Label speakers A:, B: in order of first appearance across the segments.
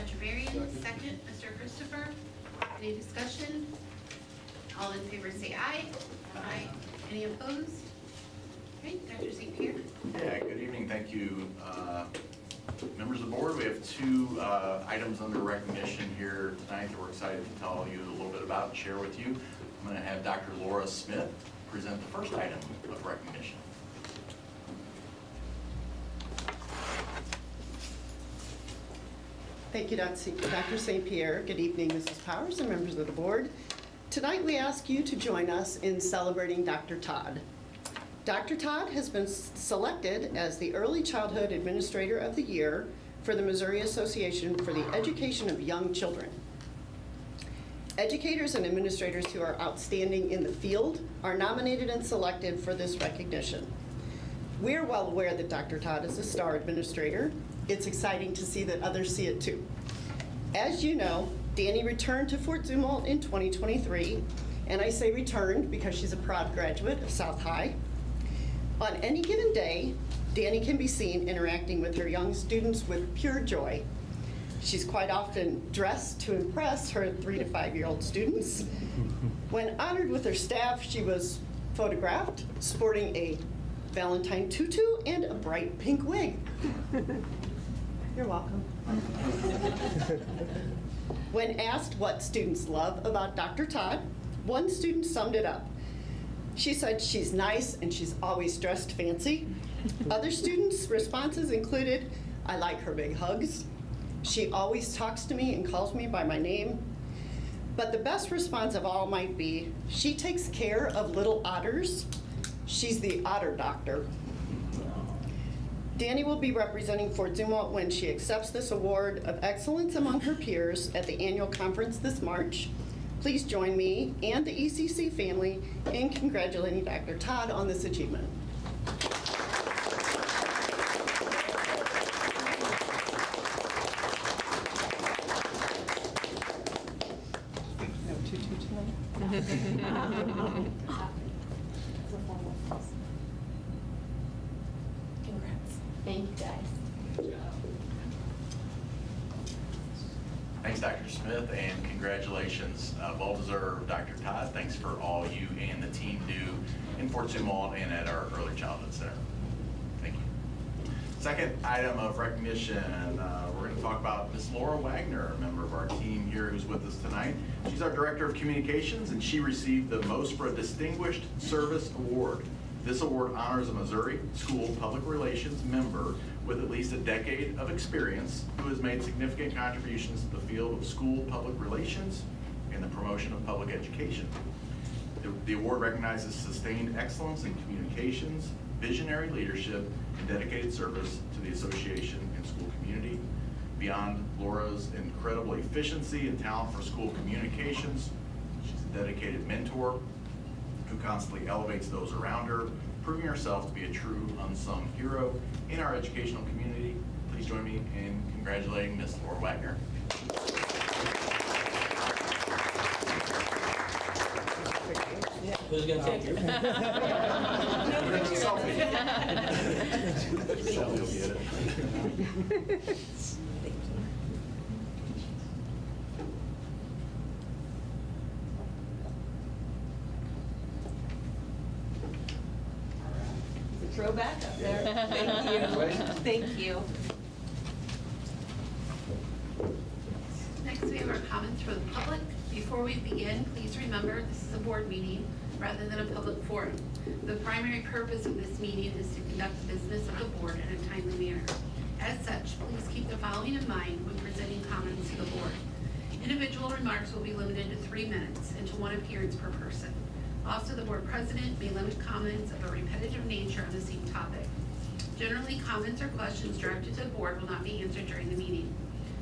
A: Dr. Varian, second, Mr. Christopher. Any discussion? All in favor say aye. Aye. Any opposed? Okay, Dr. St. Pierre.
B: Yeah, good evening. Thank you, members of the board. We have two items under recognition here tonight that we're excited to tell you a little bit about and share with you. I'm going to have Dr. Laura Smith present the first item of recognition.
C: Thank you, Dr. St. Pierre. Good evening, Mrs. Powers and members of the board. Tonight we ask you to join us in celebrating Dr. Todd. Dr. Todd has been selected as the Early Childhood Administrator of the Year for the Missouri Association for the Education of Young Children. Educators and administrators who are outstanding in the field are nominated and selected for this recognition. We're well aware that Dr. Todd is a star administrator. It's exciting to see that others see it too. As you know, Danny returned to Fort Zumwalt in 2023, and I say returned because she's a proud graduate of South High. On any given day, Danny can be seen interacting with her young students with pure joy. She's quite often dressed to impress her 3 to 5-year-old students. When honored with her staff, she was photographed sporting a Valentine tutu and a bright pink wig. You're welcome. When asked what students love about Dr. Todd, one student summed it up. She said she's nice and she's always dressed fancy. Other students' responses included, I like her big hugs. She always talks to me and calls me by my name. But the best response of all might be, she takes care of little otters. She's the otter doctor. Danny will be representing Fort Zumwalt when she accepts this award of excellence among her peers at the annual conference this March. Please join me and the ECC family in congratulating Dr. Todd on this achievement. No tutu tonight?
D: Congrats. Thank you, guys.
B: Thanks, Dr. Smith, and congratulations. Well-deserved, Dr. Todd. Thanks for all you and the team do in Fort Zumwalt and at our Early Childhood Center. Thank you. Second item of recognition, we're going to talk about Miss Laura Wagner, a member of our team here who's with us tonight. She's our Director of Communications, and she received the Most for a Distinguished Service Award. This award honors a Missouri School Public Relations member with at least a decade of experience who has made significant contributions to the field of school public relations and the promotion of public education. The award recognizes sustained excellence in communications, visionary leadership, and dedicated service to the association and school community. Beyond Laura's incredible efficiency and talent for school communications, she's a dedicated mentor who constantly elevates those around her, proving herself to be a true unsung hero in our educational community. Please join me in congratulating Miss Laura Wagner.
E: Who's going to take it?
B: Selfie. Selfie will get it.
D: Throwback up there. Thank you. Thank you.
A: Next, we have our comments for the public. Before we begin, please remember this is a board meeting rather than a public forum. The primary purpose of this meeting is to conduct the business of the board in a timely manner. As such, please keep the following in mind when presenting comments to the board. Individual remarks will be limited to 3 minutes and to 1 appearance per person. Also, the board president may limit comments of a repetitive nature on the same topic. Generally, comments or questions directed to the board will not be answered during the meeting.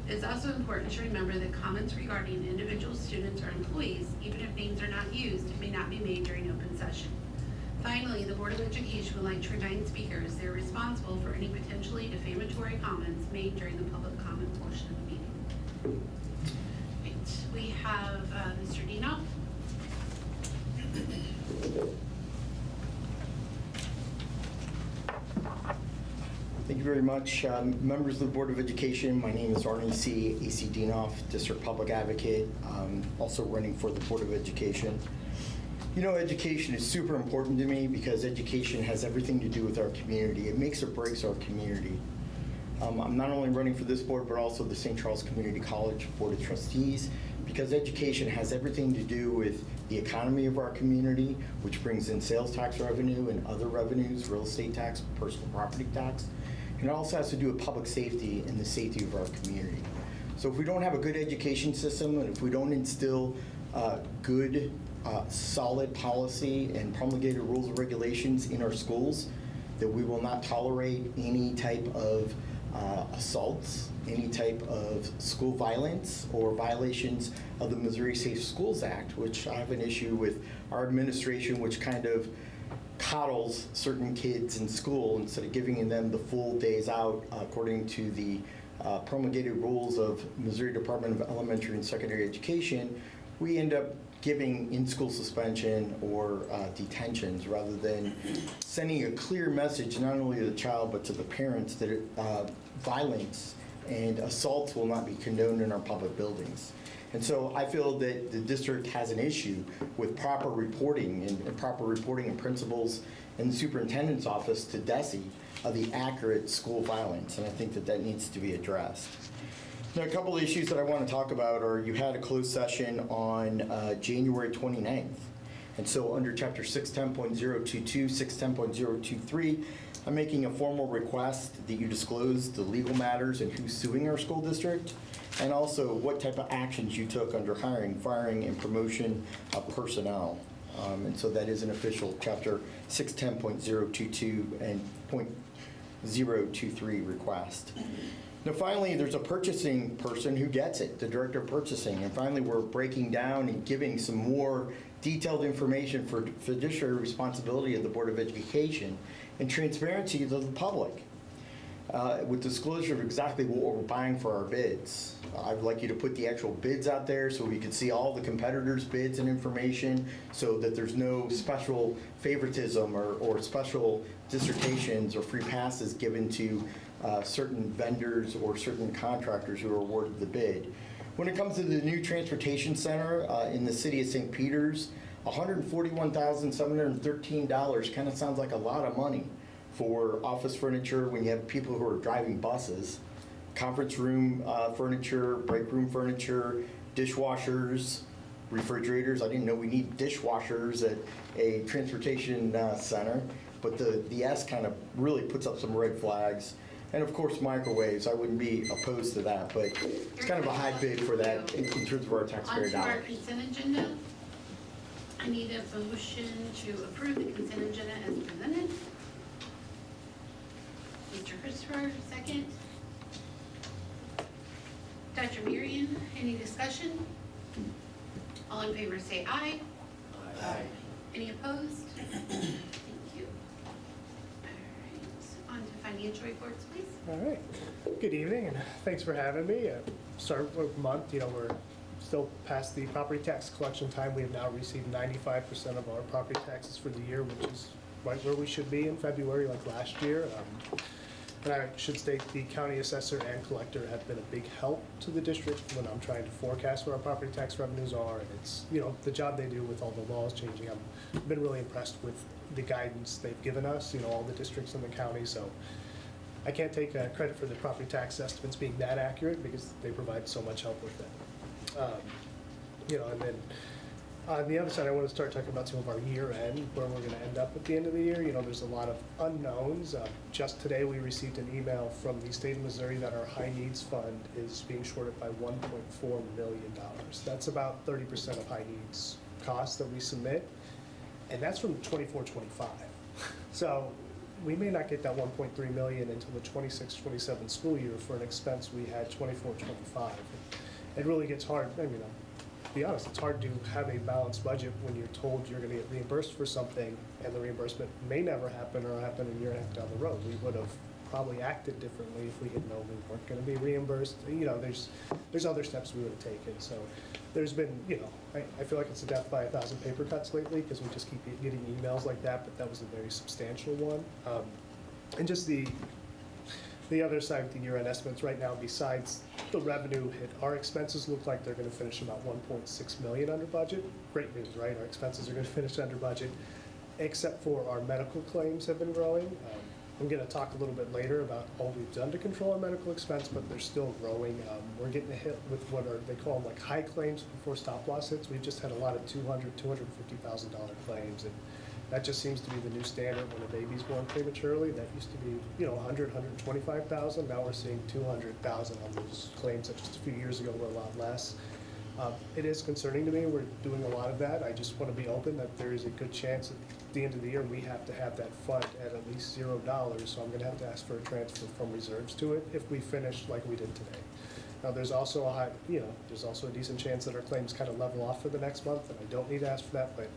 A: It is also important to remember that comments regarding individual students or employees, even if names are not used, may not be made during open session. Finally, the Board of Education would like to remind speakers they are responsible for any potentially defamatory comments made during the public comment portion of the meeting. Right. We have Mr. Dino.
F: Thank you
E: very much. Members of the Board of Education, my name is Arnie C. A.C. Dienoff, District Public Advocate, also running for the Board of Education. You know, education is super important to me because education has everything to do with our community. It makes or breaks our community. I'm not only running for this board, but also the St. Charles Community College Board of Trustees, because education has everything to do with the economy of our community, which brings in sales tax revenue and other revenues, real estate tax, personal property tax. And it also has to do with public safety and the safety of our community. So if we don't have a good education system, and if we don't instill good, solid policy and promulgated rules and regulations in our schools, that we will not tolerate any type of assaults, any type of school violence or violations of the Missouri Safe Schools Act, which I have an issue with our administration, which kind of coddles certain kids in school instead of giving them the full days out according to the promulgated rules of Missouri Department of Elementary and Secondary Education. We end up giving in-school suspension or detentions rather than sending a clear message not only to the child but to the parents that violence and assaults will not be condoned in our public buildings. And so I feel that the district has an issue with proper reporting and principals and the superintendent's office to DESE of the accurate school violence, and I think that that needs to be addressed. Now, a couple of issues that I want to talk about are you had a closed session on January 29th. And so under Chapter 610.022, 610.023, I'm making a formal request that you disclose the legal matters and who's suing our school district, and also what type of actions you took under hiring, firing, and promotion of personnel. And so that is an official Chapter 610.022 and .023 request. Now, finally, there's a purchasing person who gets it, the director of purchasing. And finally, we're breaking down and giving some more detailed information for fiduciary responsibility of the Board of Education and transparency to the public with disclosure of exactly what we're buying for our bids. I'd like you to put the actual bids out there so we can see all the competitors' bids and information so that there's no special favoritism or special dissertations or free passes given to certain vendors or certain contractors who are awarded the bid. When it comes to the new transportation center in the city of St. Peters, $141,713 kind of sounds like a lot of money for office furniture when you have people who are driving buses, conference room furniture, break room furniture, dishwashers, refrigerators. I didn't know we need dishwashers at a transportation center, but the S kind of really puts up some red flags. And of course, microwaves, I wouldn't be opposed to that, but it's kind of a high bid for that in terms of our taxpayer
A: On to our
E: dollars.
A: consent agenda. I need a motion to approve the consent agenda as presented. Mr. Christopher, second. Dr. Miriam, any discussion? All in favor say aye.
F: Aye.
A: Any opposed? Thank you. All right, on to financial reports, please.
F: All right. Good evening, and thanks for having me. Start of the month, we're still past the property tax collection time. We have now received 95% of our property taxes for the year, which is right where we should be in February, like last year. And I should state the county assessor and collector have been a big help to the district when I'm trying to forecast what our property tax revenues are. And it's, the job they do with all the laws changing. I've been really impressed with the guidance they've given us, all the districts in the county. So I can't take credit for the property tax estimates being that accurate because they provide so much help with that. And then on the other side, I want to start talking about some of our year end, where we're going to end up at the end of the year. There's a lot of unknowns. Just today, we received an email from the state of Missouri that our high needs fund is being shorted by $1.4 million. That's about 30% of high needs costs that we submit, and that's from 24-25. So we may not get that 1.3 million until the 26-27 school year for an expense we had 24-25. It really gets hard. To be honest, it's hard to have a balanced budget when you're told you're going to get reimbursed for something and the reimbursement may never happen or happen a year and a half down the road. We would have probably acted differently if we had known we weren't going to be reimbursed. There's other steps we would have taken. So there's been, I feel like it's a death by 1,000 paper cuts lately because we just keep getting emails like that, but that was a very substantial one. And just The other side of the year-end estimates right now, besides the revenue hit, our expenses look like they're gonna finish about 1.6 million under budget. Great news, right? Our expenses are gonna finish under budget, except for our medical claims have been growing. I'm gonna talk a little bit later about all we've done to control our medical expense, but they're still growing. We're getting hit with what are, they call them like high claims before stop loss hits. We've just had a lot of $250,000 claims, and that just seems to be the new standard when a baby's born prematurely. That used to be, 125,000. Now we're seeing 200,000 on those claims that just a few years ago were a lot less. It is concerning to me. We're doing a lot of that. I just want to be open that there is a good chance at the end of the year we have to have that fund at least $0. So I'm going to have to ask for a transfer from reserves to it if we finish like we did today. Now, there's also a decent chance that our claims kind of level off for the next month, and I don't need to ask for that, but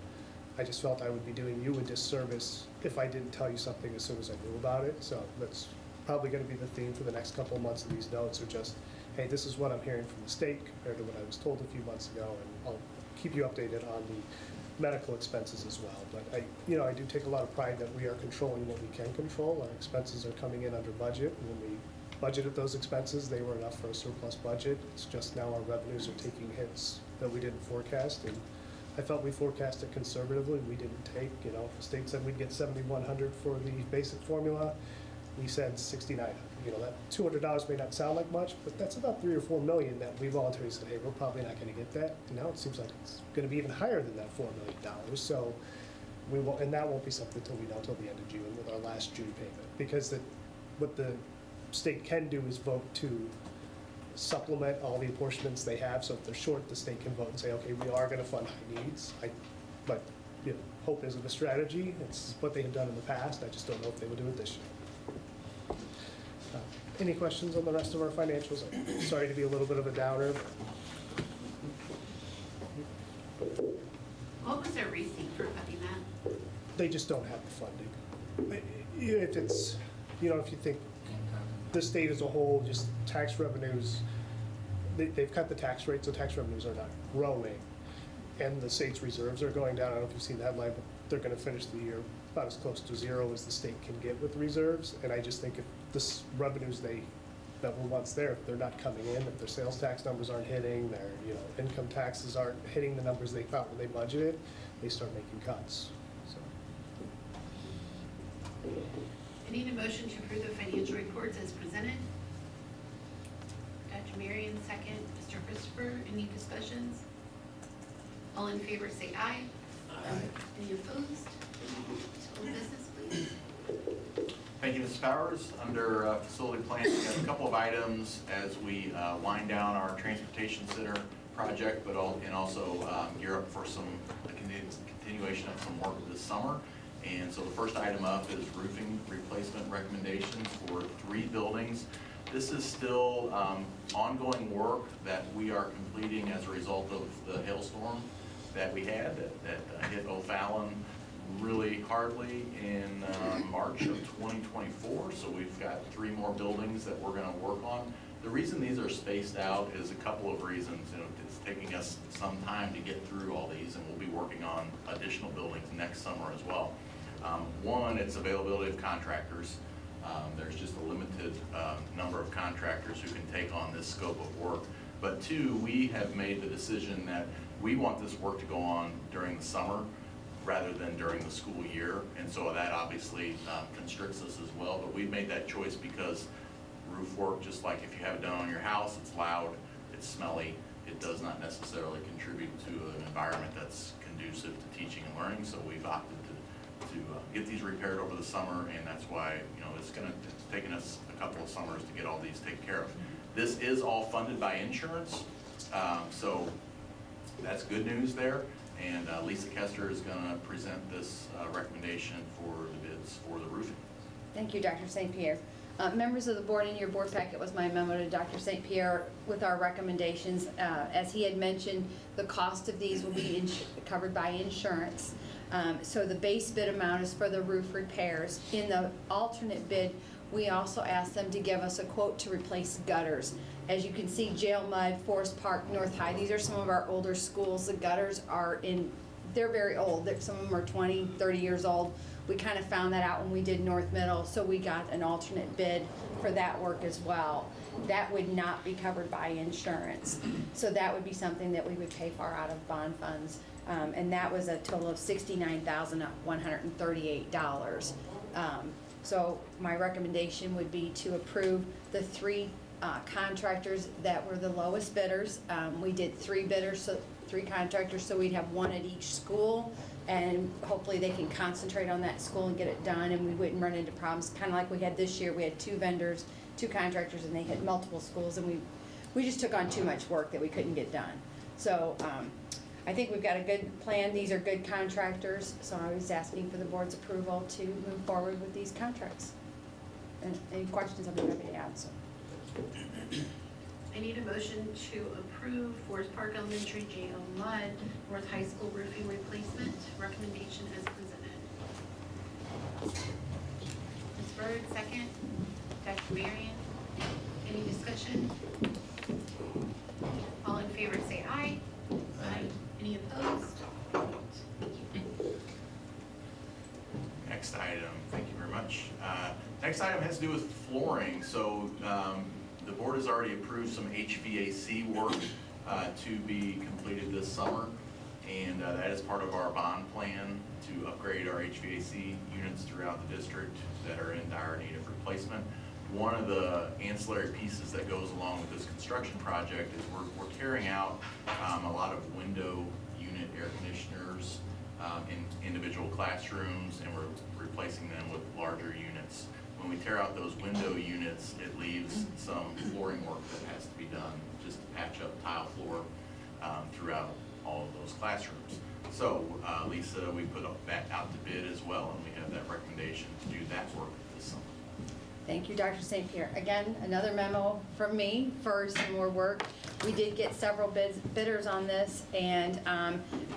F: I just felt I would be doing you a disservice if I didn't tell you something as soon as I knew about it. So that's probably going to be the theme for the next couple of months of these notes, are just, hey, this is what I'm hearing from the state compared to what I was told a few months ago, and I'll keep you updated on the medical expenses as well. But I do take a lot of pride that we are controlling what we can control. Our expenses are coming in under budget. When we budgeted those expenses, they were enough for a surplus budget. It's just now our revenues are taking hits that we didn't forecast, and I felt we forecasted conservatively. We didn't take, the state said we'd get 7,100 for the basic formula. We said 6,900. That $200 may not sound like much, but that's about 3 or 4 million that we voluntarily said, hey, we're probably not going to get that. And now it seems like it's going to be even higher than that $4 million. So we won't, and that won't be something until we know till the end of June with our last June payment, because what the state can do is vote to supplement all the apportionments they have. So if they're short, the state can vote and say, okay, we are going to fund high needs. But hope isn't a strategy. It's what they have done in the past. I just don't know if they will do it this year. Any questions on the rest of our financials? I'm sorry to be a little bit of a downer.
A: What was their reasoning for cutting that?
F: They just don't have the funding. If it's, if you think the state as a whole, just tax revenues, they've cut the tax rate, so tax revenues are not growing. And the state's reserves are going down. I don't know if you've seen the headline, but they're going to finish the year about as close to zero as the state can get with reserves. And I just think if the revenues that were once there, if they're not coming in, if their sales tax numbers aren't hitting, their income taxes aren't hitting the numbers they thought when they budgeted, they start making cuts. So.
A: I need a motion to approve the financial reports as presented. Dr. Marion, second. Mr. Christopher, any discussions? All in favor say aye. Aye. Any opposed? School business, please.
B: Thank you, Mrs. Powers. Under facility planning, we have a couple of items as we wind down our transportation center project, but also gear up for some continuation of some work this summer. And so the first item up is roofing replacement recommendations for 3 buildings. This is still ongoing work that we are completing as a result of the hailstorm that we had that hit O'Fallon really hardly in March of 2024. So we've got 3 more buildings that we're going to work on. The reason these are spaced out is a couple of reasons. It's taking us some time to get through all these, and we'll be working on additional buildings next summer as well. One, it's availability of contractors. There's just a limited number of contractors who can take on this scope of work. But 2, we have made the decision that we want this work to go on during the summer rather than during the school year. And so that obviously constricts us as well. But we've made that choice because roof work, just like if you have it done on your house, it's loud, it's smelly, it does not necessarily contribute to an environment that's conducive to teaching and learning. So we've opted to get these repaired over the summer, and that's why it's taken us a couple of summers to get all these taken care of. This is all funded by insurance, so that's good news there. And Lisa Kester is going to present this recommendation for the bids for the roofing.
G: Thank you, Dr. St. Pierre. Members of the board, in your board packet was my memo to Dr. St. Pierre with our recommendations. As he had mentioned, the cost of these will be covered by insurance. So the base bid amount is for the roof repairs. In the alternate bid, we also asked them to give us a quote to replace gutters. As you can see, Jail Mud, Forest Park, North High, these are some of our older schools. The gutters they're very old. Some of them are 20, 30 years old. We kind of found that out when we did North Middle, so we got an alternate bid for that work as well. That would not be covered by insurance. So that would be something that we would pay for out of bond funds. And that was a total of $69,138. So my recommendation would be to approve the three contractors that were the lowest bidders. We did three bidders, so three contractors, so we'd have one at each school, and hopefully they can concentrate on that school and get it done, and we wouldn't run into problems, kind of like we had this year. We had two vendors, two contractors, and they hit multiple schools, and we just took on too much work that we couldn't get done. So I think we've got a good plan. These are good contractors, so I was asking for the board's approval to move forward with these contracts. And any questions, I'll be happy to answer.
A: I need a motion to approve Forest Park Elementary J.O. Mudd North High School roofing replacement recommendation as presented. Ms. Byrd, second. Dr. Marion, any discussion? All in favor say aye. Aye. Any opposed?
B: Next item, thank you very much. Next item has to do with flooring. So the board has already approved some HVAC work to be completed this summer. And that is part of our bond plan to upgrade our HVAC units throughout the district that are in dire need of replacement. One of the ancillary pieces that goes along with this construction project is we're carrying out a lot of window unit air conditioners in individual classrooms, and we're replacing them with larger units. When we tear out those window units, it leaves some flooring work that has to be done, just to patch up tile floor throughout all of those classrooms. So Lisa, we put that out to bid as well, and we have that recommendation to do that work this summer.
G: Thank you, Dr. St. Pierre. Again, another memo from me for some more work. We did get several bidders on this, and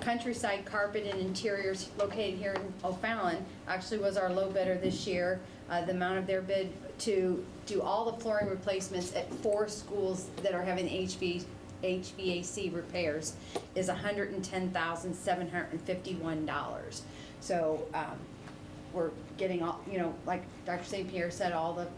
G: Countryside Carpet and Interiors, located here in O'Fallon, actually was our low bidder this year. The amount of their bid to do all the flooring replacements at 4 schools that are having HVAC repairs is $110,751. So we're getting all, you know, like Dr. St. Pierre said, all the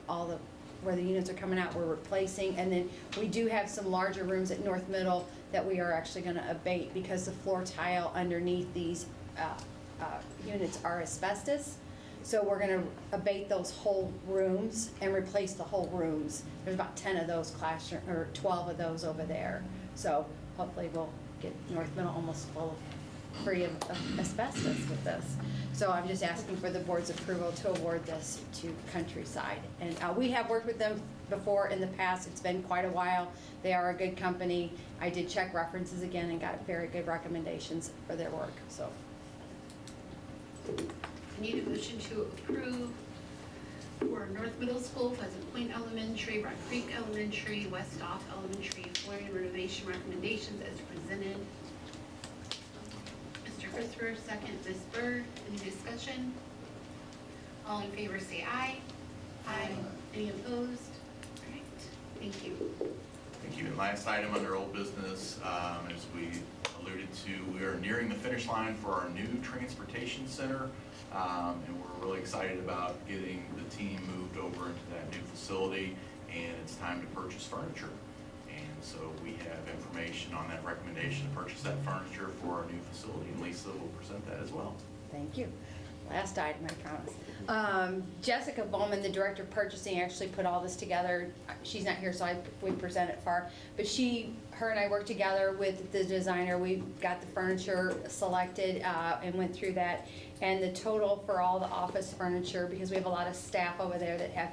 G: where the units are coming out, we're replacing. And then we do have some larger rooms at North Middle that we are actually going to abate because the floor tile underneath these units are asbestos. So we're going to abate those whole rooms and replace the whole rooms. There's about 10 of those classroom, or 12 of those over there. So hopefully we'll get North Middle almost free of asbestos with this. So I'm just asking for the board's approval to award this to Countryside. And we have worked with them before in the past. It's been quite a while. They are a good company. I did check references again and got very good recommendations for their work. So
A: I need a motion to approve for North Middle School, Pleasant Point Elementary, Rock Creek Elementary, West Off Elementary flooring renovation recommendations as presented. Mr. Christopher, second. Ms. Byrd, any discussion? All in favor say aye. Aye. Any opposed? All right, thank you.
B: Thank you. And last item under old business, as we alluded to, we are nearing the finish line for our new transportation center. And we're really excited about getting the team moved over into that new facility, and it's time to purchase furniture. And so we have information on that recommendation to purchase that furniture for our new facility, and Lisa will present that as well.
G: thank you. Last item, I promise. Jessica Bowman, the Director of Purchasing, actually put all this together. She's not here, so we present it for her. But her and I worked together with the designer. We got the furniture selected and went through that. And the total for all the office furniture, because we have a lot of staff over there that have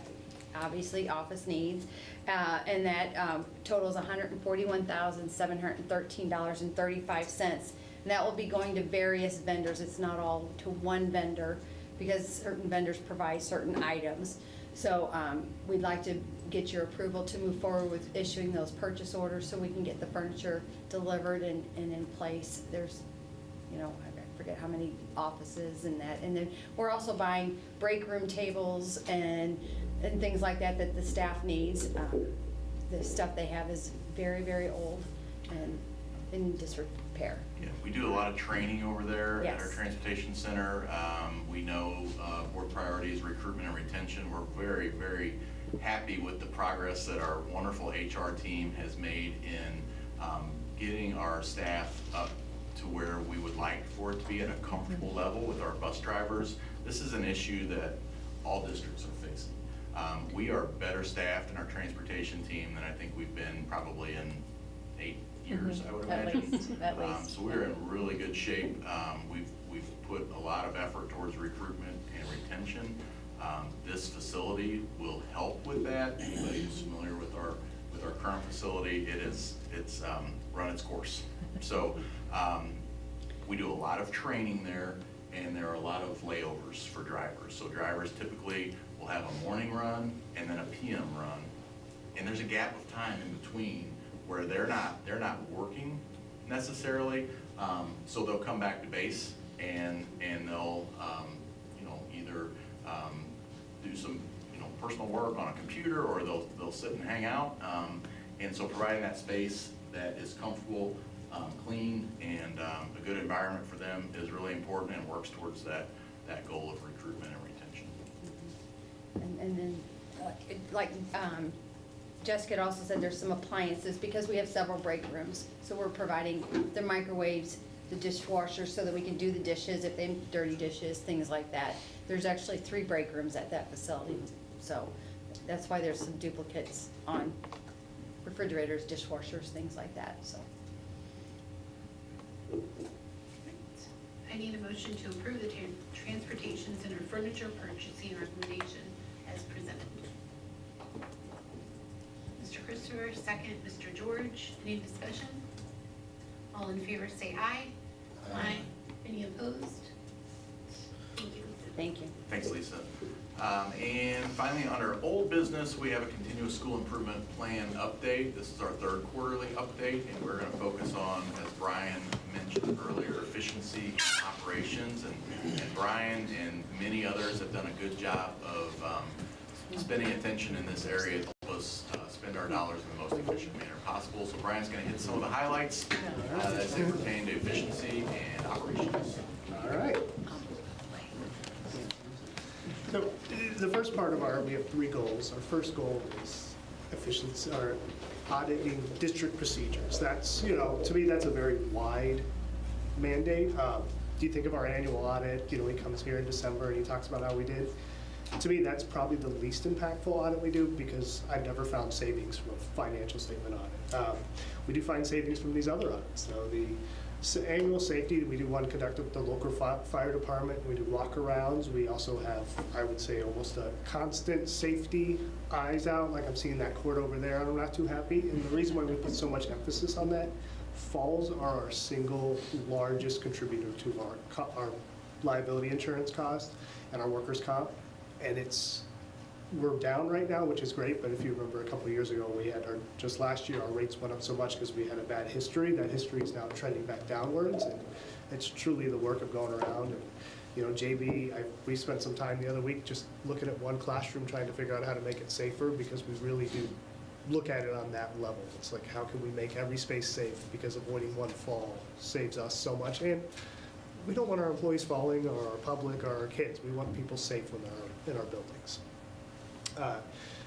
G: obviously office needs, and that totals $141,713.35. And that will be going to various vendors. It's not all to one vendor, because certain vendors provide certain items. So we'd like to get your approval to move forward with issuing those purchase orders so we can get the furniture delivered and in place. There's, you know, I forget how many offices and that. And then we're also buying break room tables and things like that that the staff needs. The stuff they have is very, very old and in disrepair.
B: Yeah, we do a lot of training over there at our
G: Yes.
B: transportation center. We know board priorities, recruitment and retention. We're very, very happy with the progress that our wonderful HR team has made in getting our staff up to where we would like for it to be at a comfortable level with our bus drivers. This is an issue that all districts are facing. We are better staffed in our transportation team than I think we've been probably in 8 years, I would imagine.
G: At least.
B: So we're in really good shape. We've put a lot of effort towards recruitment and retention. This facility will help with that. Anybody who's familiar with our current facility, it's run its course. So we do a lot of training there, and there are a lot of layovers for drivers. So drivers typically will have a morning run and then a PM run, and there's a gap of time in between where they're not working necessarily. So they'll come back to base and they'll either do some personal work on a computer, or they'll sit and hang out. And so providing that space that is comfortable, clean, and a good environment for them is really important, and works towards that goal of recruitment and retention.
G: And then, Jessica had also said there's some appliances, because we have several break rooms. So we're providing the microwaves, the dishwasher, so that we can do the dishes, if they have dirty dishes, things like that. There's actually 3 break rooms at that facility. So that's why there's some duplicates on refrigerators, dishwashers, things like that, so.
A: I need a motion to approve the transportation center furniture purchasing recommendation as presented. Mr. Christopher, second. Mr. George, any discussion? All in favor say aye. Aye. Any opposed? Thank you.
G: Thank you.
B: Thanks, Lisa. And finally, under old business, we have a continuous school improvement plan update. This is our 3rd quarterly update, and we're going to focus on, as Brian mentioned earlier, efficiency operations. And Brian and many others have done a good job of spending attention in this area to help us spend our dollars in the most efficient manner possible. So Brian's going to hit some of the highlights as they pertain to efficiency and operations.
F: All right. So the first part of we have 3 goals. Our first goal is efficiency, or auditing district procedures. That's, to me, that's a very wide mandate. Do you think of our annual audit? He comes here in December and he talks about how we did. To me, that's probably the least impactful audit we do, because I've never found savings from a financial statement audit. We do find savings from these other audits. The annual safety, we do one conducted with the local fire department. We do walk-arounds. We also have, I would say, almost a constant safety eyes out, like I'm seeing that court over there. I'm not too happy. And the reason why we put so much emphasis on that, falls are our single largest contributor to our liability insurance cost and our workers' comp. And we're down right now, which is great, but if you remember a couple of years ago, just last year, our rates went up so much because we had a bad history. That history is now trending back downwards, and it's truly the work of going around. And, JB, we spent some time the other week just looking at one classroom, trying to figure out how to make it safer, because we really do look at it on that level. It's like, how can we make every space safe, because avoiding one fall saves us so much. And we don't want our employees falling, or our public, or our kids. We want people safe when they're in our buildings.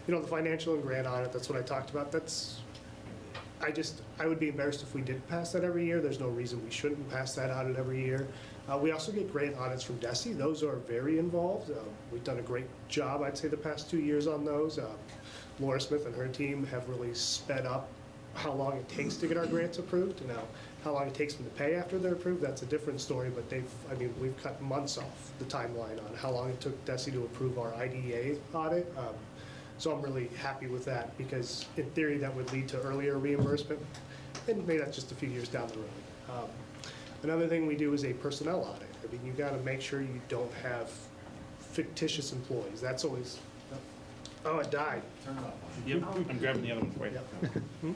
F: The financial and grant audit, that's what I talked about. I would be embarrassed if we didn't pass that every year. There's no reason we shouldn't pass that audit every year. We also get grant audits from DESE. Those are very involved. We've done a great job, I'd say, the past 2 years on those. Laura Smith and her team have really sped up how long it takes to get our grants approved. Now, how long it takes them to pay after they're approved, that's a different story, but we've cut months off the timeline on how long it took DESE to approve our IDEA audit. So I'm really happy with that, because in theory that would lead to earlier reimbursement, and maybe that's just a few years down the road. Another thing we do is a personnel audit. You got to make sure you don't have fictitious employees. That's always, oh, it died.
H: Turn it off. Yep, I'm grabbing the other one for you.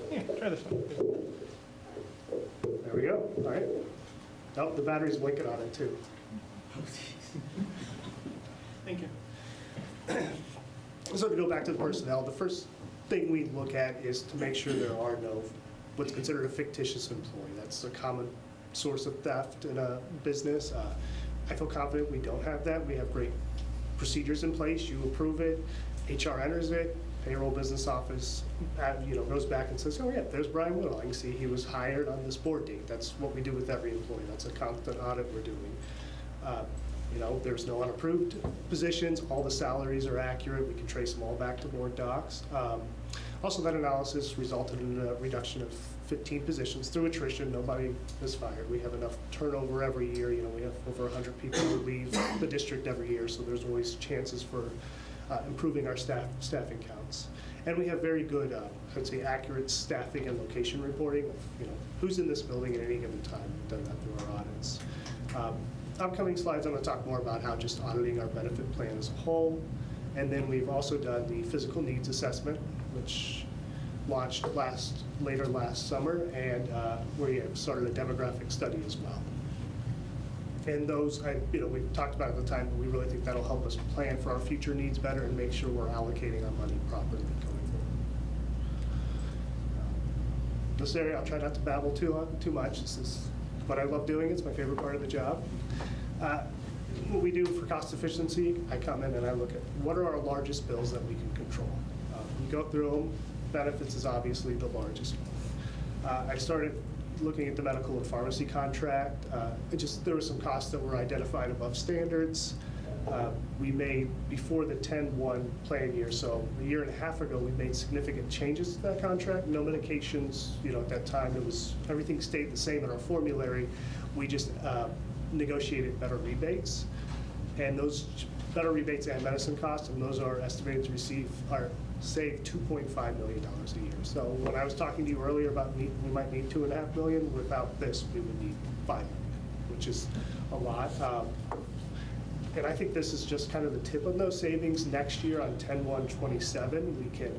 H: Yeah, try this one.
F: There we go. All right. Oh, the battery's blinking on it too.
H: Thank you.
F: So if we go back to the personnel, the first thing we look at is to make sure there are no what's considered a fictitious employee. That's a common source of theft in a business. I feel confident we don't have that. We have great procedures in place, you approve it, HR enters it, payroll business office, goes back and says, oh yeah, there's Brian Whittle. I can see he was hired on this board date. That's what we do with every employee. That's a constant audit we're doing. There's no unapproved positions. All the salaries are accurate. We can trace them all back to board docs. Also, that analysis resulted in a reduction of 15 positions through attrition. Nobody is fired. We have enough turnover every year. We have over 100 people who leave the district every year, so there's always chances for improving our staffing counts. And we have very good, I'd say, accurate staffing and location reporting of who's in this building at any given time. We've done that through our audits. Upcoming slides, I'm going to talk more about how just auditing our benefit plan as a whole. And then we've also done the physical needs assessment, which launched later last summer, and we have started a demographic study as well. And those, we've talked about at the time, but we really think that'll help us plan for our future needs better and make sure we're allocating our money properly going forward. This area, I'll try not to babble too much. This is what I love doing. It's my favorite part of the job. What we do for cost efficiency, I come in and I look at what are our largest bills that we can control. We go through them. Benefits is obviously the largest one. I started looking at the medical and pharmacy contract. There were some costs that were identified above standards. We made, before the 10-1 plan year, so a year and a half ago, we made significant changes to that contract. No medications, at that time, everything stayed the same in our formulary. We just negotiated better rebates. And those better rebates and medicine costs, and those are estimated to save $2.5 million a year. So when I was talking to you earlier about we might need $2.5 million, without this we would need $5 million, which is a lot. And I think this is just kind of the tip of those savings. Next year on 10/1/27, we can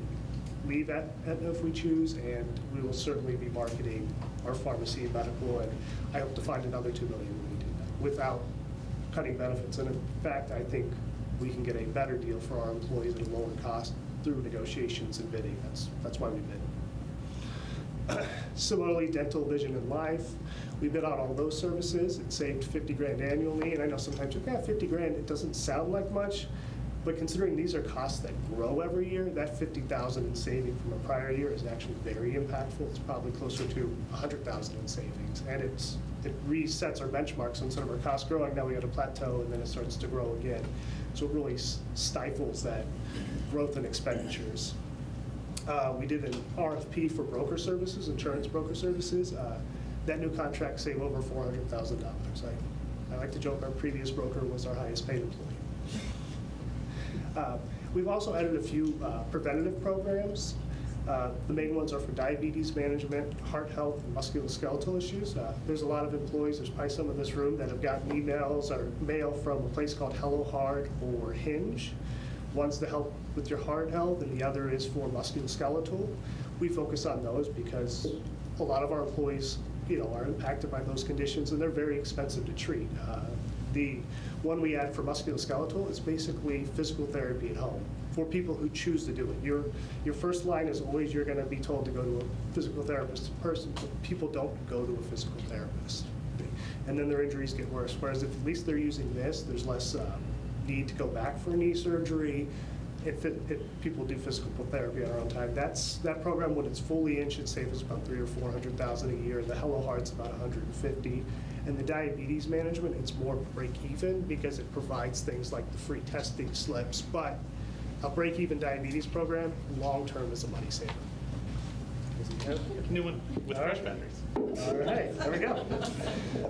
F: leave at if we choose, and we will certainly be marketing our pharmacy and medical, and I hope to find another $2 million when we do that without cutting benefits. And in fact, I think we can get a better deal for our employees at a lower cost through negotiations and bidding. That's why we bid. Similarly, dental, vision, and life. We bid out all those services. It saved $50,000 annually, and I know sometimes you think, $50,000, it doesn't sound like much, but considering these are costs that grow every year, that $50,000 in saving from a prior year is actually very impactful. It's probably closer to $100,000 in savings, and it resets our benchmarks. Instead of our costs growing, now we got a plateau, and then it starts to grow again. So it really stifles that growth in expenditures. We did an RFP for broker services, insurance broker services. That new contract saved over $400,000. I like to joke our previous broker was our highest paid employee. We've also added a few preventative programs. The main ones are for diabetes management, heart health, and musculoskeletal issues. There's a lot of employees, there's probably some in this room, that have gotten emails or mail from a place called Hello Heart or Hinge. One's to help with your heart health, and the other is for musculoskeletal. We focus on those because a lot of our employees, are impacted by those conditions, and they're very expensive to treat. The one we add for musculoskeletal is basically physical therapy at home for people who choose to do it. Your first line is always you're going to be told to go to a physical therapist person, but people don't go to a physical therapist. And then their injuries get worse. Whereas if at least they're using this, there's less need to go back for knee surgery. If people do physical therapy on our own time, that program, when it's fully in, should save us about $300,000 or $400,000 a year. The Hello Heart's about $150,000, and the diabetes management, it's more break even because it provides things like the free testing slips. But a break even diabetes program, long term, is a money saver.
H: New one with
F: All
H: fresh
F: right.
H: batteries.
F: All right, there we go.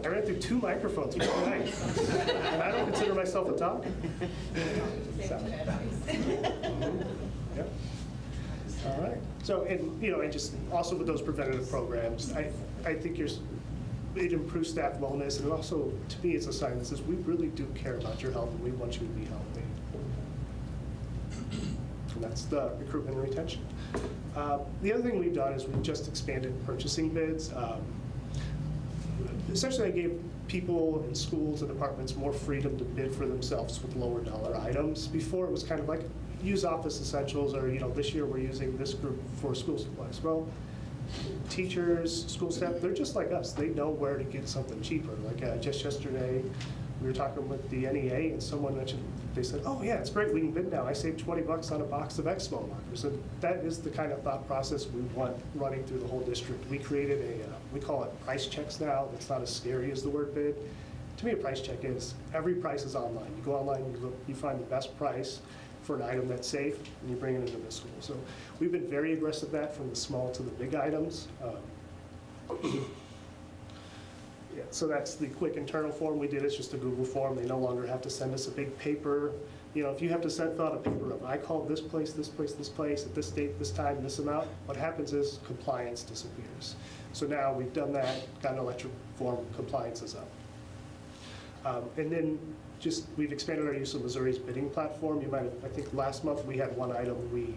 F: I ran through 2 microphones really nice, and I don't consider myself a talker. So. Yep. All right. So, and just also with those preventative programs, I think it improves staff wellness, and also, to me, it's a sign that says we really do care about your health and we want you to be healthy. And that's the recruitment and retention. The other thing we've done is we've just expanded purchasing bids. Essentially, I gave people in schools and departments more freedom to bid for themselves with lower dollar items. Before, it was kind of like use office essentials, or this year we're using this group for school supplies. Well, teachers, school staff, they're just like us. They know where to get something cheaper. Like just yesterday, We were talking with the NEA, and someone mentioned, they said, oh yeah, it's great, we can bid now. I saved 20 bucks on a box of Expo markers. And that is the kind of thought process we want running through the whole district. We created we call it price checks now. It's not as scary as the word bid. To me, a price check is, every price is online. You go online, you look, you find the best price for an item that's safe, and you bring it into the school. So we've been very aggressive at that, from the small to the big items. Yeah, so that's the quick internal form we did. It's just a Google form. They no longer have to send us a big paper. You know, if you have to fill out a paper of, I called this place, this place, this place, at this date, this time, this amount, what happens is compliance disappears. So now we've done that, got an electric form, compliance is up. And then just, we've expanded our use of Missouri's bidding platform. You might have, I think last month we had one item we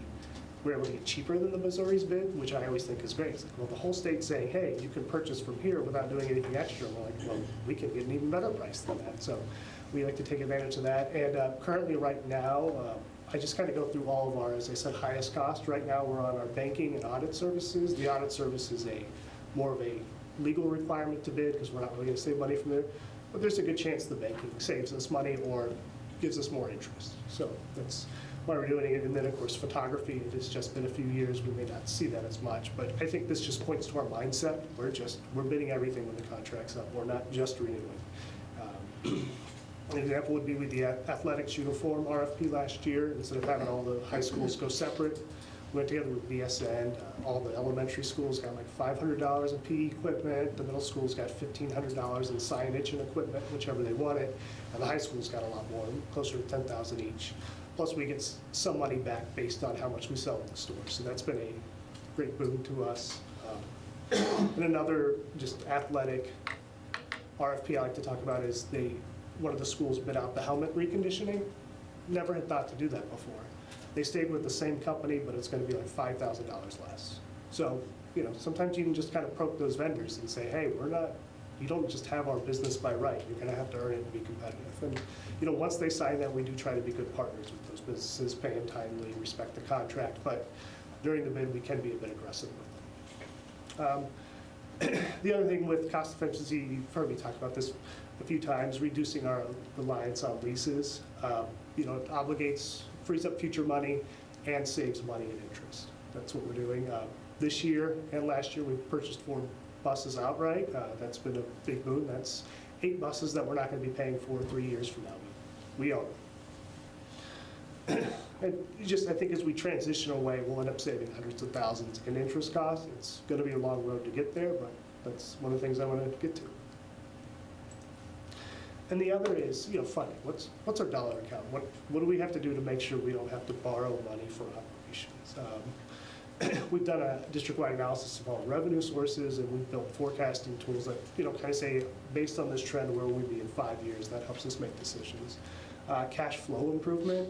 F: were able to get cheaper than the Missouri's bid, which I always think is great. It's like, well, the whole state's saying, hey, you can purchase from here without doing anything extra. And we're like, well, we can get an even better price than that. So we like to take advantage of that. And currently right now, I just kind of go through all of our, as I said, highest cost. Right now we're on our banking and audit services. The audit service is more of a legal requirement to bid because we're not really going to save money from there. But there's a good chance the banking saves us money or gives us more interest. So that's why we're doing it. And then, of course, photography, it has just been a few years. We may not see that as much. But I think this just points to our mindset. We're bidding everything when the contract's up. We're not just renewing. An example would be with the athletics uniform RFP last year. Instead of having all the high schools go separate, we went together with BSN. All the elementary schools got like $500 in PE equipment. The middle schools got $1,500 in signage and equipment, whichever they wanted. And the high schools got a lot more, closer to $10,000 each. Plus, we get some money back based on how much we sell in the store. So that's been a great boon to us. And another just athletic RFP I like to talk about is one of the schools bid out the helmet reconditioning. Never had thought to do that before. They stayed with the same company, but it's going to be like $5,000 less. So, you know, sometimes you can just kind of poke those vendors and say, hey, you don't just have our business by right. You're going to have to earn it to be competitive. And, you know, once they sign that, we do try to be good partners with those businesses, pay them timely, respect the contract. But during the bid, we can be a bit aggressive with them. The other thing with cost efficiency, you've heard me talk about this a few times, reducing our reliance on leases. You know, it frees up future money and saves money and interest. That's what we're doing. This year and last year, we purchased 4 buses outright. That's been a big boon. That's 8 buses that we're not going to be paying for 3 years from now. We own them. And I think as we transition away, we'll end up saving hundreds of thousands in interest costs. It's going to be a long road to get there, but that's one of the things I want to get to. And the other is, you know, funding. What's our dollar account? What do we have to do to make sure we don't have to borrow money for operations? We've done a district-wide analysis of all revenue sources, and we've built forecasting tools that, you know, kind of say, based on this trend, where will we be in 5 years? That helps us make decisions. Cash flow improvement.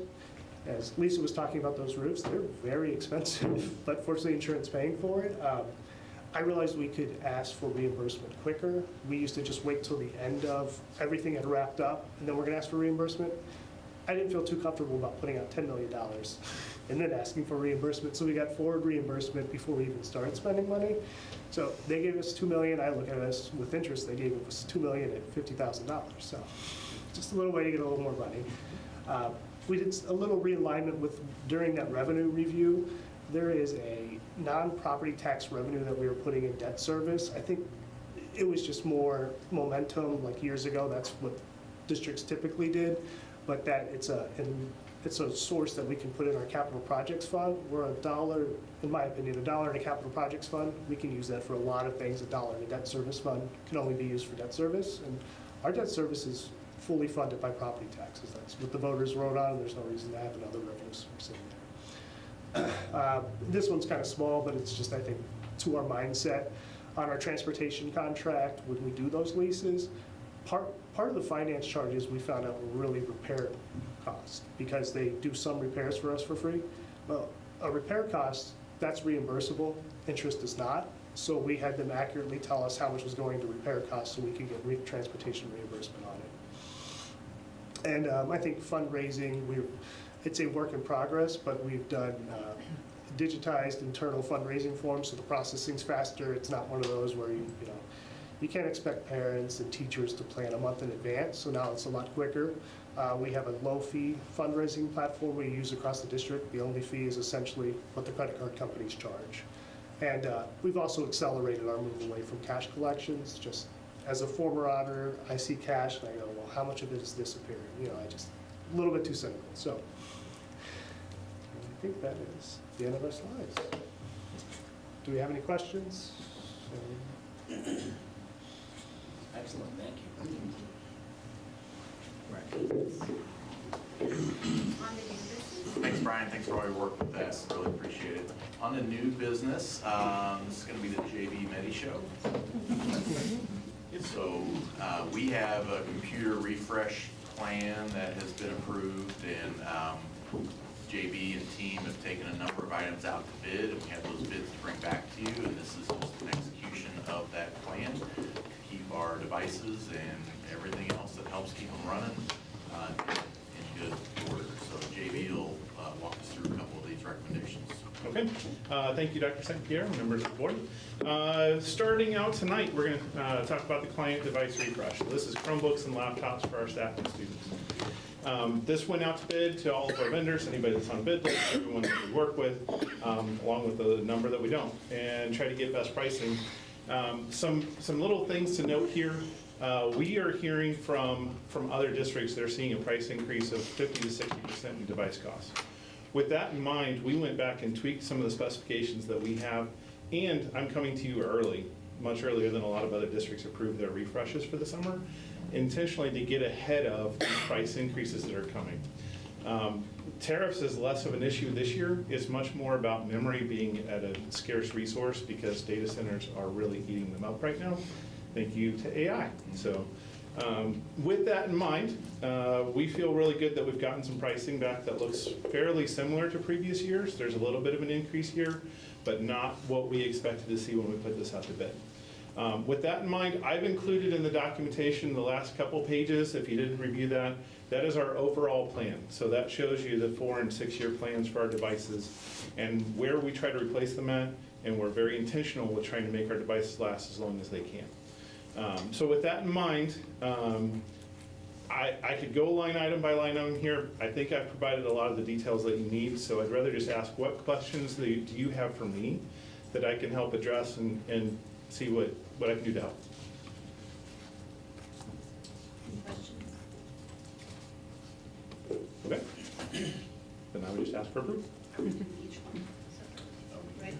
F: As Lisa was talking about those roofs, they're very expensive, but fortunately insurance paying for it. I realized we could ask for reimbursement quicker. We used to just wait till the end of everything had wrapped up, and then we're gonna ask for reimbursement. I didn't feel too comfortable about putting out $10 million and then asking for reimbursement, so we got forward reimbursement before we even started spending money. So they gave us $2 million. I look at us with interest, they gave us $2 million at $50,000. So just a little way to get a little more money. We did a little realignment during that revenue review. There is a non-property tax revenue that we were putting in debt service. I think it was just more momentum, like years ago. That's what districts typically did, but that it's a source that we can put in our capital projects fund. We're $1, in my opinion, $1 in a capital projects fund. We can use that for a lot of things. $1 in a debt service fund can only be used for debt service, and our debt service is fully funded by property taxes. That's what the voters wrote on, and there's no reason to have another revenue source in there. This one's kind of small, but it's just, I think, to our mindset. On our transportation contract, when we do those leases, part of the finance charges we found out were really repair costs, because they do some repairs for us for free. Well, a repair cost, that's reimbursable, interest is not. So we had them accurately tell us how much was going to repair costs so we could get transportation reimbursement on it. And I think fundraising, it's a work in progress, but we've done digitized internal fundraising forms, so the processing's faster. It's not one of those where you you can't expect parents and teachers to plan a month in advance, so now it's a lot quicker. We have a low-fee fundraising platform we use across the district. The only fee is essentially what the credit card companies charge. And we've also accelerated our move away from cash collections. Just as a former auditor, I see cash and I go, well, how much of it is disappearing? You know, a little bit too cynical. So I think that is the end of our slides. Do we have any questions?
I: Excellent, thank you.
A: On to new business.
B: Thanks, Brian. Thanks for all your work with that. Really appreciate it. On to new business, this is going to be the JV Medi Show. So we have a computer refresh plan that has been approved, and JB and team have taken a number of items out to bid, and we have those bids to bring back to you, and this is just an execution of that plan to keep our devices and everything else that helps keep them running in good order. So JB will walk us through a couple of these recommendations.
H: Okay, thank you, Dr. St. Pierre, members of the board. Starting out tonight, we're going to talk about the client device refresh. So this is Chromebooks and laptops for our staff and students. This went out to bid to all of our vendors, anybody that's on a bid list, everyone that we work with, along with the number that we don't, and try to get best pricing. Some little things to note here. We are hearing from other districts that are seeing a price increase of 50 to 60% in device costs. With that in mind, we went back and tweaked some of the specifications that we have, and I'm coming to you early, much earlier than a lot of other districts approved their refreshes for the summer, intentionally to get ahead of the price increases that are coming. Tariffs is less of an issue this year. It's much more about memory being at a scarce resource because data centers are really eating them up right now. Thank you to AI. So with that in mind, we feel really good that we've gotten some pricing back that looks fairly similar to previous years. There's a little bit of an increase here, but not what we expected to see when we put this out to bid. With that in mind, I've included in the documentation the last couple pages, if you didn't review that, that is our overall plan. So that shows you the 4- and 6-year plans for our devices and where we try to replace them at, and we're very intentional with trying to make our devices last as long as they can. So with that in mind, I could go line item by line item here. I think I've provided a lot of the details that you need, so I'd rather just ask what questions do you have for me that I can help address and see what I can do to help.
A: Questions?
H: Okay? Then I would just ask for approval.
A: Each one. Right?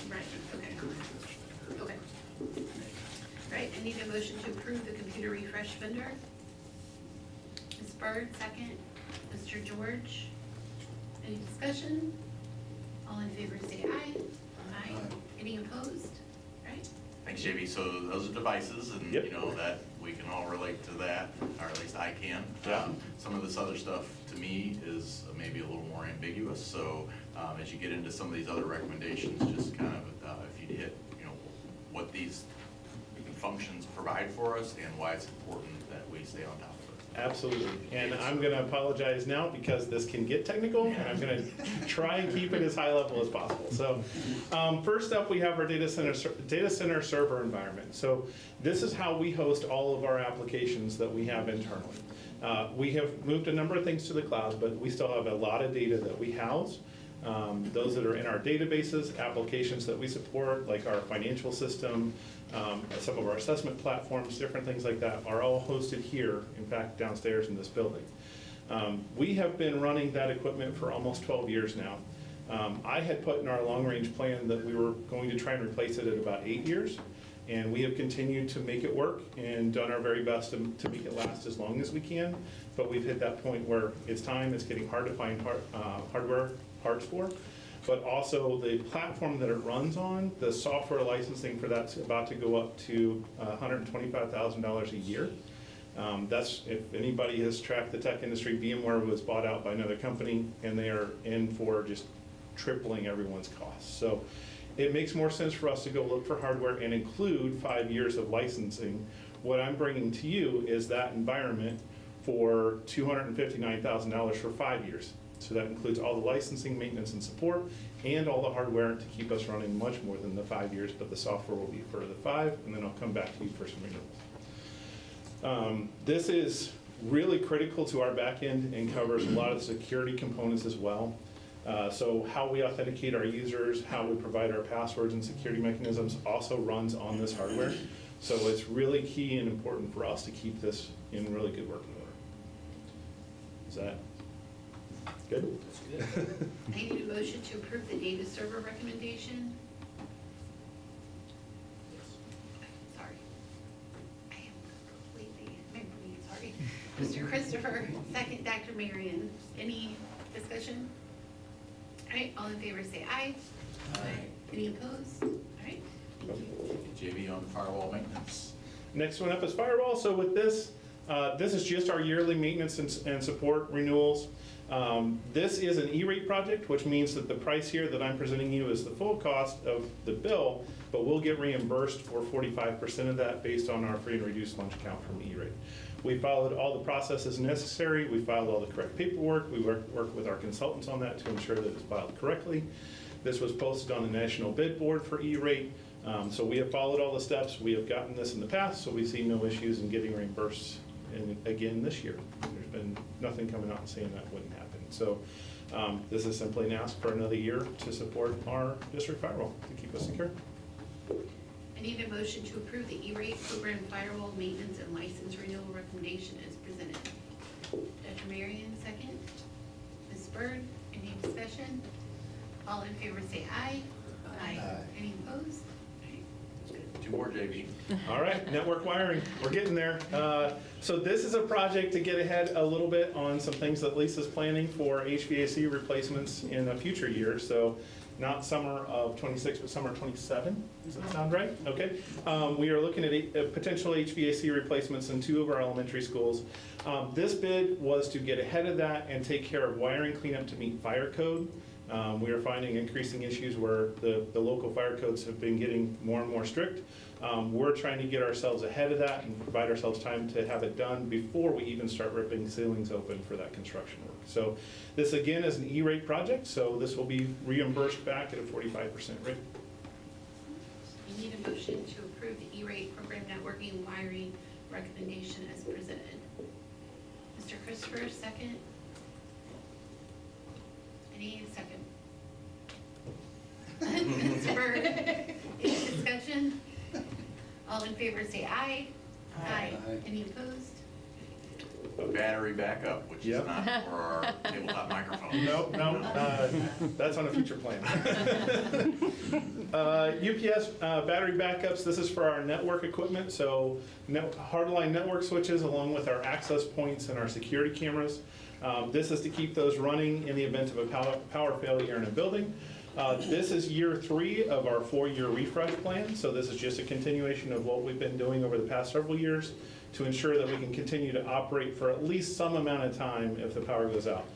A: Right, okay. Okay. Right, I need a motion to approve the computer refresh vendor. Ms. Byrd, second. Mr. George. Any discussion? All in favor say aye. Aye. Any opposed? Right?
B: Thanks, JB. So those are devices, and
H: Yep.
B: you know that we can all relate to that, or at least I can.
H: Yeah.
B: Some of this other stuff to me is maybe a little more ambiguous. So as you get into some of these other recommendations, just kind of if you hit, you know, what these functions provide for us and why it's important that we stay on top of it.
H: Absolutely. And I'm going to apologize now because this can get technical, and I'm going to try and keep it as high level as possible. So first up, we have our data center server environment. So this is how we host all of our applications that we have internally. We have moved a number of things to the cloud, but we still have a lot of data that we house. Those that are in our databases, applications that we support, like our financial system, some of our assessment platforms, different things like that, are all hosted here, in fact, downstairs in this building. We have been running that equipment for almost 12 years now. I had put in our long-range plan that we were going to try and replace it at about 8 years, and we have continued to make it work and done our very best to make it last as long as we can, but we've hit that point where it's getting hard to find hardware parts for. But also the platform that it runs on, the software licensing for that's about to go up to $125,000 a year. That's, if anybody has tracked the tech industry, VMware was bought out by another company, and they are in for just tripling everyone's costs. So it makes more sense for us to go look for hardware and include 5 years of licensing. What I'm bringing to you is that environment for $259,000 for 5 years. So that includes all the licensing, maintenance, and support, and all the hardware to keep us running much more than the 5 years, but the software will be for the 5, and then I'll come back to you for some renewals. This is really critical to our back end and covers a lot of the security components as well. So how we authenticate our users, how we provide our passwords and security mechanisms also runs on this hardware. So it's really key and important for us to keep this in really good working order. Is that good?
I: That's good.
A: I need a motion to approve the data server recommendation. Sorry. I am completely, my brain, sorry. Mr. Christopher, second, Dr. Marion. Any discussion? All right, all in favor say aye.
I: Aye.
A: Any opposed? All right, thank you.
B: JV on the firewall maintenance.
H: Next one up is firewall. So with this, this is just our yearly maintenance and support renewals. This is an E-rate project, which means that the price here that I'm presenting you is the full cost of the bill, but we'll get reimbursed for 45% of that based on our free and reduced lunch count from E-rate. We followed all the processes necessary. We filed all the correct paperwork. We worked with our consultants on that to ensure that it's filed correctly. This was posted on the national bid board for E-rate. So we have followed all the steps. We have gotten this in the past, so we see no issues in getting reimbursed again this year. There's been nothing coming out and saying that wouldn't happen. So this is simply an ask for another year to support our district firewall to keep us secure.
A: I need a motion to approve the E-rate program firewall maintenance and license renewal recommendation as presented. Dr. Marion, second. Ms. Byrd, any discussion? All in favor say aye.
I: Aye.
A: Any opposed?
B: Two more, JV.
H: All right, network wiring, we're getting there. So this is a project to get ahead a little bit on some things that Lisa's planning for HVAC replacements in a future year. So not summer of 26, but summer 27. Does that sound right? Okay. We are looking at potential HVAC replacements in 2 of our elementary schools. This bid was to get ahead of that and take care of wiring cleanup to meet fire code. We are finding increasing issues where the local fire codes have been getting more and more strict. We're trying to get ourselves ahead of that and provide ourselves time to have it done before we even start ripping ceilings open for that construction work. So this again is an E-rate project, so this will be reimbursed back at a 45% rate.
A: I need a motion to approve the E-rate program networking and wiring recommendation as presented. Mr. Christopher, second. Any second? Ms. Byrd, any discussion? All in favor say aye.
I: Aye.
A: Any opposed?
B: A battery backup, which is
H: Yep.
B: not for our tabletop microphones.
H: No, that's on a future plan. UPS battery backups, this is for our network equipment, so hardline network switches along with our access points and our security cameras. This is to keep those running in the event of a power failure in a building. This is year 3 of our 4-year refresh plan, so this is just a continuation of what we've been doing over the past several years to ensure that we can continue to operate for at least some amount of time if the power goes out.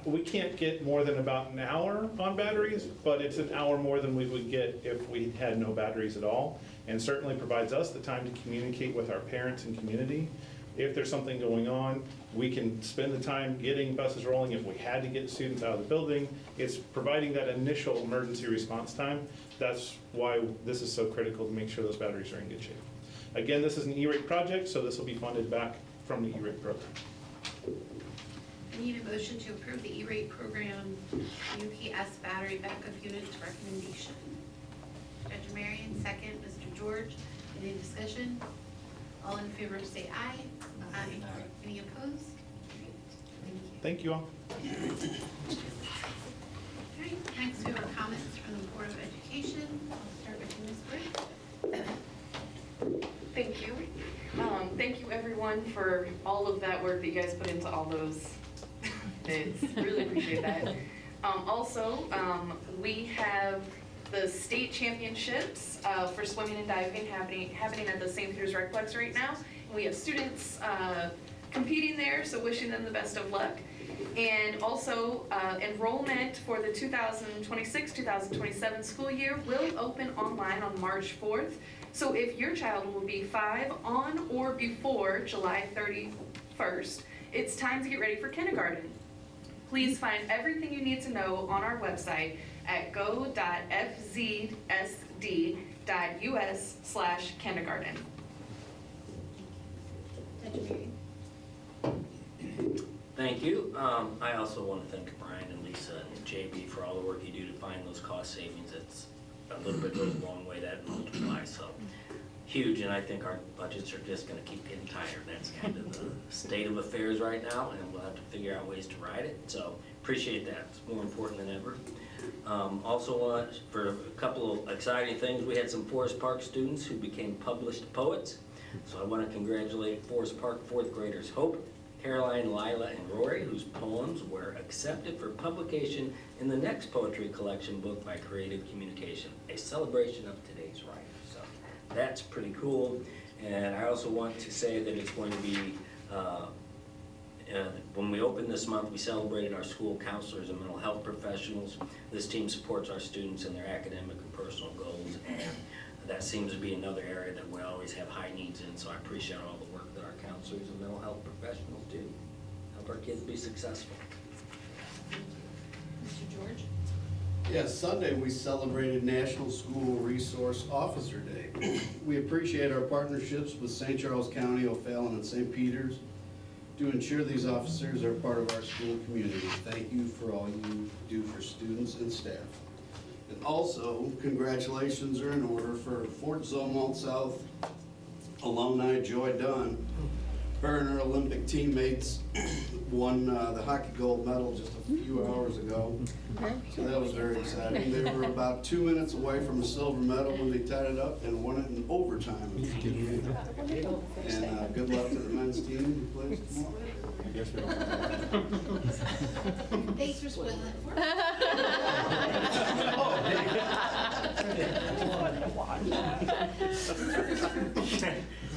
H: We can't get more than about an hour on batteries, but it's an hour more than we would get if we had no batteries at all, and certainly provides us the time to communicate with our parents and community. If there's something going on, we can spend the time getting buses rolling if we had to get students out of the building. It's providing that initial emergency response time. That's why this is so critical to make sure those batteries are in good shape. Again, this is an E-rate project, so this will be funded back from the E-rate program.
A: I need a motion to approve the E-rate program UPS battery backup units recommendation. Dr. Marion, second. Mr. George, any discussion? All in favor say aye. Aye. Any opposed? Thank you.
H: Thank you all.
A: All right, next we have our comments from the Board of Education. I'll start with Ms. Britt.
J: Thank you. Thank you everyone for all of that work that you guys put into all those bids. Really appreciate that. Also, we have the state championships for swimming and diving happening at the St. Peter's Recplex right now. We have students competing there, so wishing them the best of luck. And also, enrollment for the 2026-2027 school year will open online on March 4th. So if your child will be 5 on or before July 31st, it's time to get ready for kindergarten. Please find everything you need to know on our website at go.fzsd.us/kindergarten.
K: Thank you. I also want to thank Brian and Lisa and JB for all the work you do to find those cost savings. It's a little bit goes a long way, that multiplies, so huge, and I think our budgets are just going to keep getting tighter. That's kind of the state of affairs right now, and we'll have to figure out ways to ride it, so appreciate that. It's more important than ever. Also want, for a couple of exciting things, we had some Forest Park students who became published poets, so I want to congratulate Forest Park fourth graders Hope, Caroline, Lila, and Rory, whose poems were accepted for publication in the next poetry collection book by Creative Communication, a celebration of today's writers. So that's pretty cool. And I also want to say that it's going to be, when we opened this month, we celebrated our school counselors and mental health professionals. This team supports our students in their academic and personal goals, and that seems to be another area that we always have high needs in, so I appreciate all the work that our counselors and mental health professionals do. Help our kids be successful.
G: Mr. George?
L: Yes, Sunday we celebrated National School Resource Officer Day. We appreciate our partnerships with St. Charles County, O'Fallon, and St. Peters to ensure these officers are part of our school community. Thank you for all you do for students and staff. And also, congratulations are in order for Fort Zumwalt South alumni Joy Dunn. Her and her Olympic teammates won the hockey gold medal just a few hours ago. So that was very exciting. They were about 2 minutes away from a silver medal when they tied it up and won it in overtime. And good luck to the men's team who plays tomorrow.
A: Thanks for spoiling it for us.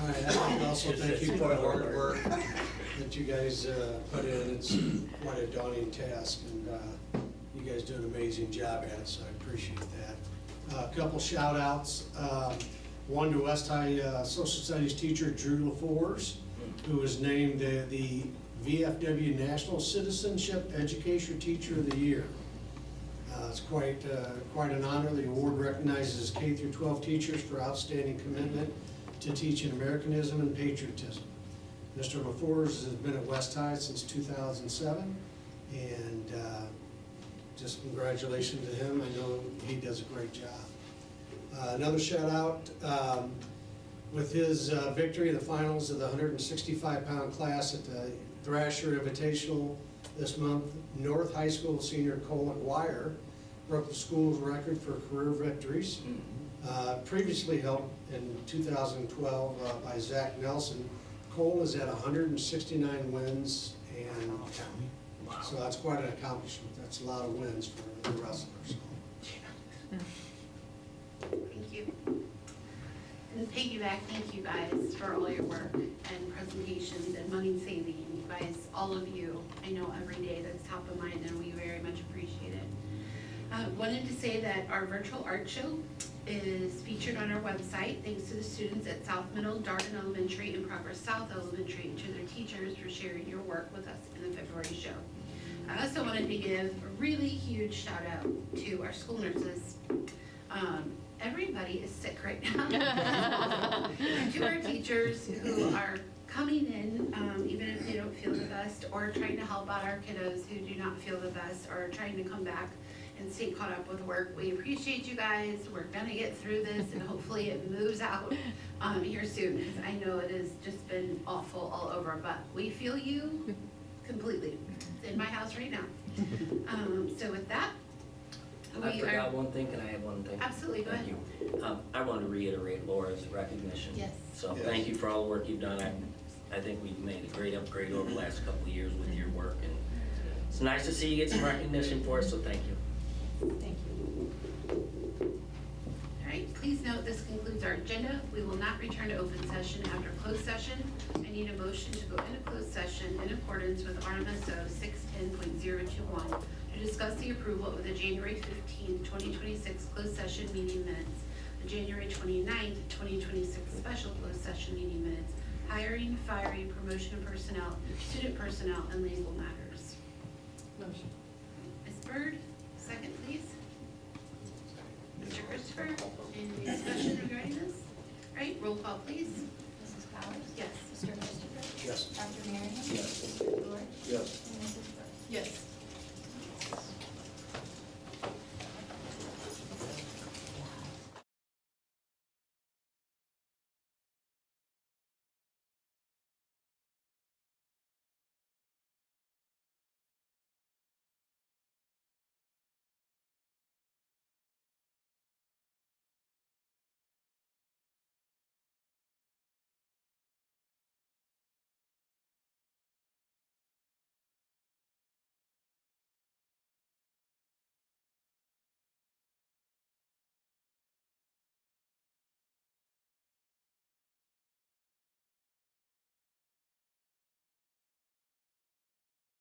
M: All right, I'd like to also thank you for the hard work that you guys put in. It's quite a daunting task, and you guys do an amazing job at it, so I appreciate that. A couple shout outs. One to West High Social Studies teacher Drew LaForce, who was named the VFW National Citizenship Education Teacher of the Year. It's quite an honor. The award recognizes K through 12 teachers for outstanding commitment to teaching Americanism and patriotism. Mr. LaForce has been at West High since 2007, and just congratulations to him. I know he does a great job. Another shout out, with his victory in the finals of the 165-pound class at the Thrasher Invitational this month, North High School senior Cole McGuire broke the school's record for career victories. Previously held in 2012 by Zach Nelson. Cole is at 169 wins and counting. So that's quite an accomplishment. That's a lot of wins for the wrestlers.
A: Thank you. And piggyback, thank you guys for all your work and presentations and money saving. You guys, all of you, I know every day that's top of mind, and we very much appreciate it. Wanted to say that our virtual art show is featured on our website, thanks to the students at South Middle, Darden Elementary, and Progress South Elementary, and to their teachers for sharing your work with us in the February show. I also wanted to give a really huge shout out to our school nurses. Everybody is sick right now. And to our teachers who are coming in, even if they don't feel the best, or trying to help out our kiddos who do not feel the best, or trying to come back and stay caught up with work. We appreciate you guys. We're gonna get through this, and hopefully it moves out here soon, because I know it has just been awful all over, but we feel you completely. It's in my house right now. So with that,
K: I forgot one thing. Can I add one thing?
A: Absolutely, go ahead.
K: Thank you. I want to reiterate Laura's recognition.
A: Yes.
K: So
L: Yes.
K: thank you for all the work you've done. I think we've made a great upgrade over the last couple of years with your work, and it's nice to see you get some recognition for us, so thank you.
G: Thank you.
A: All right, please note this concludes our agenda. We will not return to open session after closed session. I need a motion to go into closed session in accordance with RMSO 610.021 to discuss the approval of the January 15th, 2026 closed session meeting minutes, the January 29th, 2026 special closed session meeting minutes, hiring, firing, promotion of personnel, student personnel, and legal matters.
D: Motion.
A: Ms. Byrd, second, please. Mr. Christopher, any discussion regarding this? All right, roll call, please.
I: Mrs. Powers?
A: Yes.
I: Mr. Christopher?
M: Yes.
I: Dr. Marion?
L: Yes.
I: Mr. George?
L: Yes.
I: And Mrs. Burke?
A: Yes.